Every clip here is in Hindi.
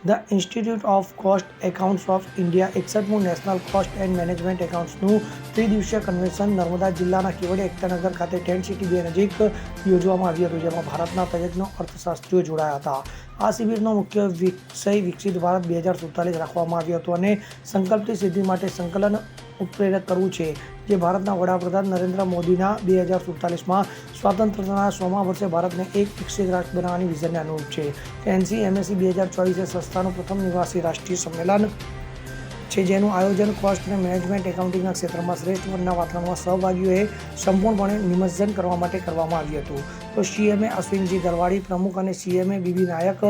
The institute of cost accounts of India 61મું નેશનલ કોસ્ટ એન્ડ મેનેજમેન્ટ એકાઉન્ટ્સનું ત્રિદિવસીય કન્વેન્શન નર્મદા જિલ્લાના કેવડિયા એકતાનગર ખાતે ટેન્ટ સિટી 2 નજીક યોજવામાં આવ્યું હતું, જેમાં ભારતના તજજ્ઞો અર્થશાસ્ત્રીઓ જોડાયા હતા. આ શિબિરનો મુખ્ય વિષય વિકસિત ભારત 2047 રાખવામાં આવ્યો હતો અને સંકલ્પની સિદ્ધિ માટે સંકલન ઉત્પ્રેરક કરવું છે, જે ભારતના વડાપ્રધાન નરેન્દ્ર મોદીના 2047માં સ્વાતંત્ર્યના 100મા વર્ષે ભારતને એક વિકસિત રાષ્ટ્ર બનાવવાની વિઝનને અનુરૂપ છે. NCMAC 2024 એ સંસ્થાનું પ્રથમ નિવાસી રાષ્ટ્રીય સંમેલન છે, જેનું આયોજન કોસ્ટ અને મેનેજમેન્ટ એકાઉન્ટિંગના ક્ષેત્રમાં શ્રેષ્ઠ વનના વાતાવરણમાં સહભાગીઓએ સંપૂર્ણપણે નિમજ્જન કરવા માટે કરવામાં આવ્યું હતું. તો CMA અશ્વિનજી દરવાડી પ્રમુખ અને CMA બીબી નાયક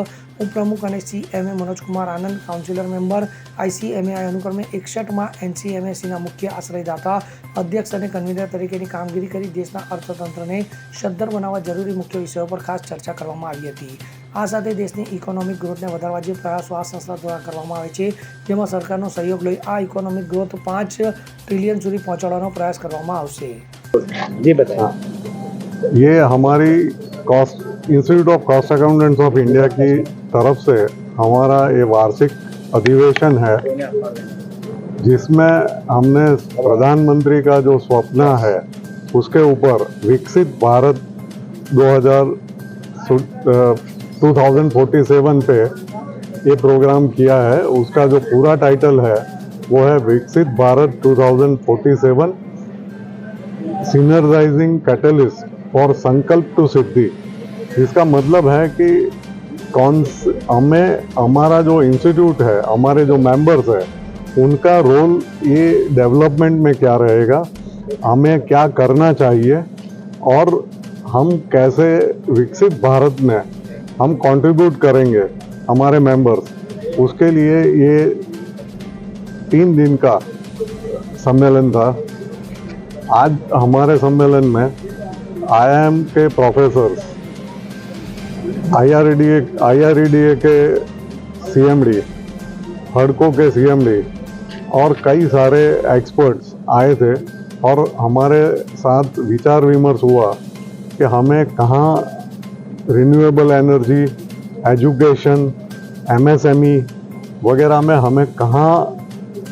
ઉપપ્રમુખ અને CMA મનોજકુમાર આનંદ કાઉન્સિલર મેમ્બર ICMAI અનુક્રમે 61માં NCMACના મુખ્ય આશ્રયદાતા અધ્યક્ષ અને કન્વીનર તરીકેની કામગીરી કરી દેશના અર્થતંત્રને સદ્ધર બનાવવા જરૂરી મુખ્ય વિષયો પર ખાસ ચર્ચા કરવામાં આવી હતી. આ સાથે દેશની ઇકોનોમિક ગ્રોથને વધારવા જે પ્રયાસો આ સંસ્થા દ્વારા કરવામાં આવે છે, જેમાં સરકારનો સહયોગ લઈ આ ઇકોનોમિક ગ્રોથ 5 ટ્રિલિયન સુધી પહોંચાડવાનો પ્રયાસ કરવામાં આવશે. जी बताइए। ये हमारी cost institute of cost accountants of India की तरफ से हमारा ये वार्षिक अधिवेशन है, जिसमें हमने प्रधानमंत्री का जो स्वप्न है उसके ऊपर विकसित भारत 2047 पे ये प्रोग्राम किया है. उसका जो पूरा टाइटल है वो है विकसित भारत 2047 सिनर्जाइजिंग कैटलिस्ट फॉर संकल्प टू सिद्धि. इसका मतलब है कि हमें हमारा जो इंस्टीट्यूट है, हमारे जो मेंबर्स है, उनका रोल ये डेवलपमेंट में क्या रहेगा, हमें क्या करना चाहिए और हम कैसे विकसित भारत में हम कंट्रीब्यूट करेंगे हमारे मेंबर्स, उसके लिए ये 3 दिन का सम्मेलन था. आज हमारे सम्मेलन में IIM के प्रोफेसर्स, IREDA के CMD, हडको के CMD और कई सारे एक्सपर्ट्स आए थे और हमारे साथ विचार विमर्श हुआ कि हमें कहाँ रिन्यूएबल एनर्जी, एजुकेशन, MSME वगैरह में हमें कहाँ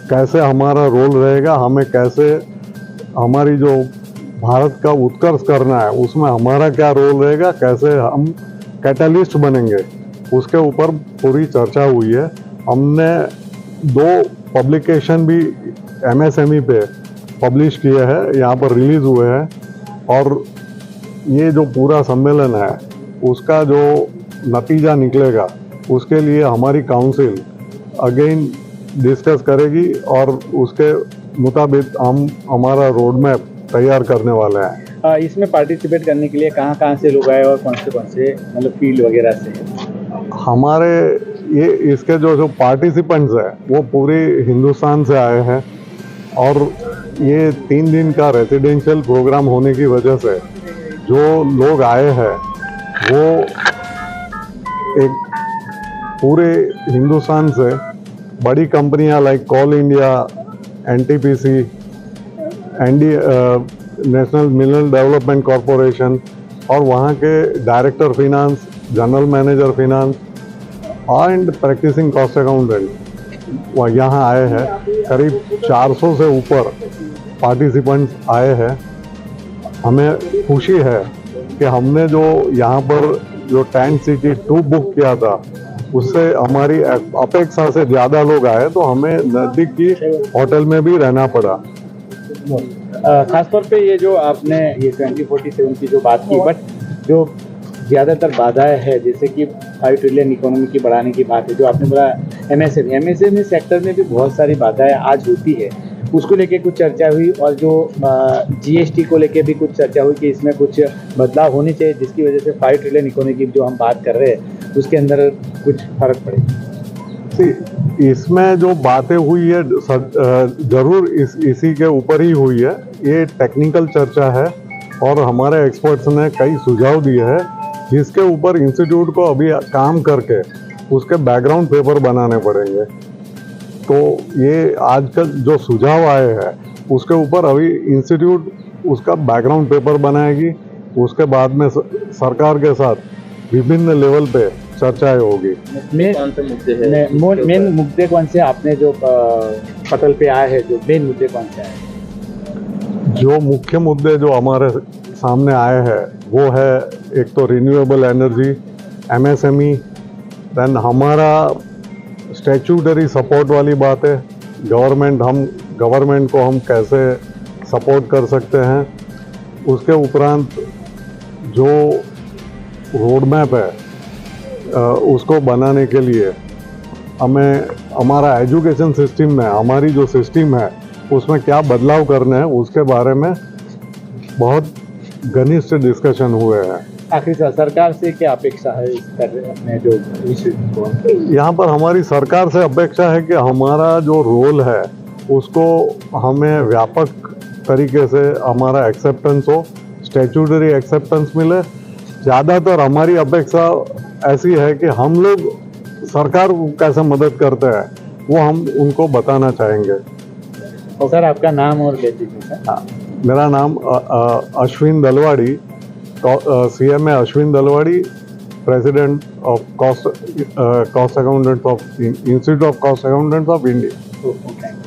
कैसे हमारा रोल रहेगा, हमें कैसे हमारी जो भारत का उत्कर्ष करना है उसमें हमारा क्या रोल रहेगा, कैसे हम कैटलिस्ट बनेंगे, उसके ऊपर पूरी चर्चा हुई है. हमने 2 पब्लिकेशन भी MSME पे पब्लिश किए हैं, यहाँ पर रिलीज़ हुए हैं. और ये जो पूरा सम्मेलन है उसका जो नतीजा निकलेगा उसके लिए हमारी काउंसिल अगेन डिस्कस करेगी और उसके मुताबिक हम हमारा रोड मैप तैयार करने वाले हैं. इसमें पार्टिसिपेट करने के लिए कहाँ कहाँ से लोग आए और कौन से मतलब फील्ड वगैरह से? हमारे ये इसके जो पार्टिसिपेंट्स हैं वो पूरे हिंदुस्तान से आए हैं और ये 3 दिन का रेजिडेंशियल प्रोग्राम होने की वजह से जो लोग आए हैं वो एक पूरे हिंदुस्तान से बड़ी कंपनियां like Coal India, NTPC, National Mineral Development Corporation और वहाँ के director finance, general manager finance and practising cost accountant वह यहाँ आए हैं. करीब 400 से ऊपर पार्टिसिपेंट्स आए हैं. हमें खुशी है कि हमने जो यहाँ पर जो टेंट सिटी 2 बुक किया था उससे हमारी अपेक्षा से ज़्यादा लोग आए, तो हमें नज़दीक की होटल में भी रहना पड़ा. खासतौर पे ये जो आपने ये 2047 की जो बात की, बट जो ज़्यादातर बाधाएं है जैसे कि 5 ट्रिलियन इकोनॉमी की बढ़ाने की बात है, जो आपने बोला MSME सेक्टर में भी बहुत सारी बाधाएं आज होती है, उसको लेके कुछ चर्चा हुई. और जो GST को लेके भी कुछ चर्चा हुई कि इसमें कुछ बदलाव होने चाहिए जिसकी वजह से 5 ट्रिलियन इकोनॉमी की जो हम बात कर रहे हैं उसके अंदर कुछ फर्क पड़े. इसमें जो बातें हुई है ज़रूर इसी के ऊपर ही हुई है. ये टेक्निकल चर्चा है और हमारे एक्सपर्ट्स ने कई सुझाव दिए हैं जिसके ऊपर इंस्टीट्यूट को अभी काम करके उसके बैकग्राउंड पेपर बनाने पड़ेंगे. तो ये आजकल जो सुझाव आए हैं उसके ऊपर अभी इंस्टीट्यूट उसका बैकग्राउंड पेपर बनाएगी. उसके बाद में सरकार के साथ विभिन्न लेवल पे चर्चाएं होगी। मेन मुद्दे कौन से आपने जो पटल पे आए हैं, जो मेन मुद्दे कौन से आए? जो मुख्य मुद्दे जो हमारे सामने आए हैं वो है एक तो रिन्यूएबल एनर्जी, एमएसएमई, देन हमारा स्टैट्यूटरी सपोर्ट वाली बात है, गवर्नमेंट को हम कैसे सपोर्ट कर सकते हैं। उसके उपरांत जो रोड मैप है उसको बनाने के लिए हमें हमारा एजुकेशन सिस्टम में, हमारी जो सिस्टम है उसमें क्या बदलाव करने हैं उसके बारे में बहुत घनिष्ठ डिस्कशन हुए हैं। आखिर सरकार से क्या अपेक्षा है इस पर अपने जो इश्यू को? यहाँ पर हमारी सरकार से अपेक्षा है कि हमारा जो रोल है उसको हमें व्यापक तरीके से हमारा एक्सेप्टेंस हो, स्टैट्यूटरी एक्सेप्टेंस मिले। ज़्यादातर हमारी अपेक्षा ऐसी है कि हम लोग सरकार को कैसे मदद करते हैं वो हम उनको बताना चाहेंगे। और सर आपका नाम और डेजिग्नेशन? हाँ, मेरा नाम Ashwin Dalwadi, CMA Ashwin Dalwadi, president of cost accountant of institute of cost accountant of India.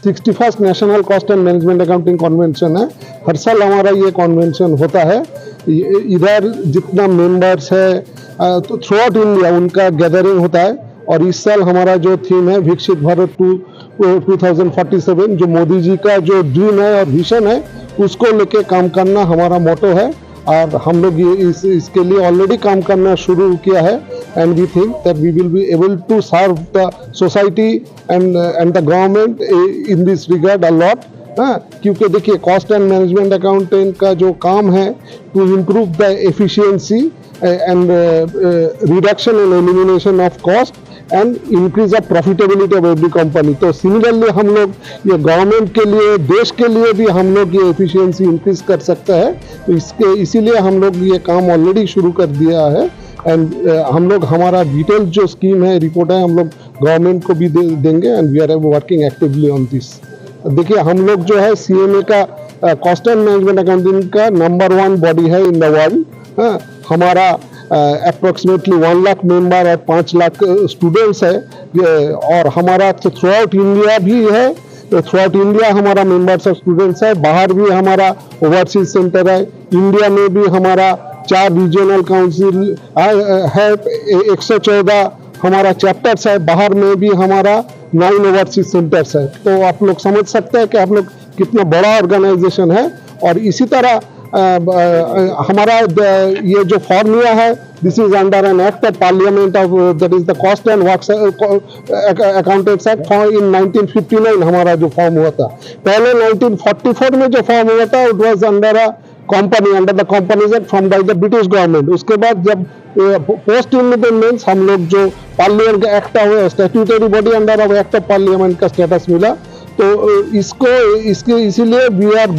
61st national cost and management accounting convention है। हर साल हमारा ये कॉन्वेंशन होता है। इधर जितना मेंबर्स है तो थ्रू आउट इंडिया उनका गैदरिंग होता है। और इस साल हमारा जो थीम है विकसित भारत 2047, जो मोदी जी का जो ड्रीम है और विजन है उसको लेके काम करना हमारा मोटो है। और हम लोग ये इसके लिए ऑलरेडी काम करना शुरू किया है। And we think that we will be able to serve the society and the government in this regard a lot. क्योंकि देखिए कॉस्ट एंड मैनेजमेंट अकाउंटेंट का जो काम है to improve the efficiency and reduction and elimination of cost and increase the profitability of every company. तो सिमिलरली हम लोग ये गवर्नमेंट के लिए, देश के लिए भी हम लोग ये एफिशिएंसी इंक्रीज कर सकते हैं। तो इसीलिए हम लोग ये काम ऑलरेडी शुरू कर दिया है। एंड हम लोग हमारा डिटेल जो स्कीम है, रिपोर्ट है, हम लोग गवर्नमेंट को भी देंगे and we are working actively on this. देखिए हम लोग जो है CMA का कॉस्ट एंड मैनेजमेंट अकाउंटिंग का नंबर 1 बॉडी है इन द वर्ल्ड। हमारा अप्रोक्सीमेटली 1 लाख मेंबर और 5 लाख स्टूडेंट्स है। और हमारा थ्रू आउट इंडिया भी है, थ्रू आउट इंडिया हमारा मेंबर्स और स्टूडेंट्स है। बाहर भी हमारा ओवरसीज सेंटर है। इंडिया में भी हमारा 4 रीजनल काउंसिल है, 114 हमारा चैप्टर्स है। बाहर में भी हमारा 9 ओवरसीज सेंटर्स है। तो आप लोग समझ सकते हैं कि आप लोग कितना बड़ा ऑर्गेनाइजेशन है। और इसी तरह हमारा ये जो फॉर्मूला है, this is under an act of parliament of that is the cost and works accountants act in 1959 हमारा जो फॉर्म हुआ था। पहले 1944 में जो फॉर्म हुआ था it was under a company, under the companies act from by the British government. उसके बाद जब पोस्ट इंडिपेंडेंस हम लोग जो पार्लियामेंट का एक्ट हुआ, statutory body under of act of parliament का स्टेटस मिला। तो इसके इसीलिए we are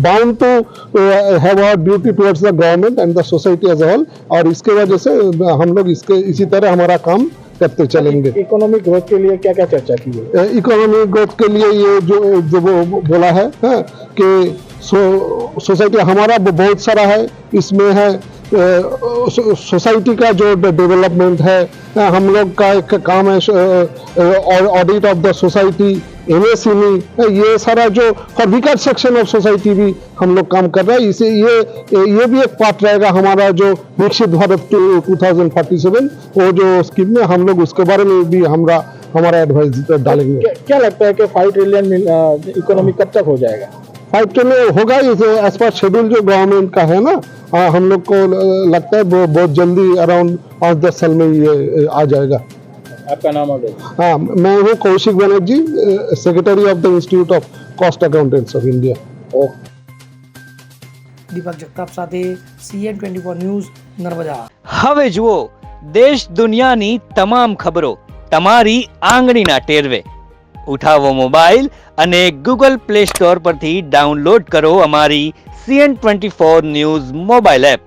bound to have our duty towards the government and the society as a whole. और इसके वजह से हम लोग इसी तरह हमारा काम करते चलेंगे। इकोनॉमिक ग्रोथ के लिए क्या क्या चर्चा की है? इकोनॉमिक ग्रोथ के लिए ये जो वो बोला है कि सोसाइटी हमारा बहुत सारा है। इसमें है सोसाइटी का जो डेवलपमेंट है, हम लोग का एक काम है audit of the society, MSME, ये सारा जो for weaker section of society भी हम लोग काम कर रहे हैं। इसे ये भी एक पार्ट रहेगा हमारा जो विकसित भारत 2047 वो जो स्कीम में हम लोग उसके बारे में भी हमारा एडवाइस डालेंगे। क्या लगता है कि 5 ट्रिलियन इकोनॉमी कब तक हो जाएगा? 5 ट्रिलियन होगा एज पर शेड्यूल जो गवर्नमेंट का है ना। हम लोग को लगता है बहुत जल्दी अराउंड 5-10 साल में ये आ जाएगा। आपका नाम और? हाँ, मैं हूँ Kaushik Banerjee, secretary of the institute of cost accountants of India. Deepak Jagtap સાથે CN24 ન્યૂઝ નર્મદા। હવે જુઓ દેશ દુનિયાની તમામ ખબરો તમારી આંગળીના ટેરવે। ઉઠાવો મોબાઈલ અને Google Play Store પરથી ડાઉનલોડ કરો અમારી CN24 ન્યૂઝ મોબાઈલ એપ।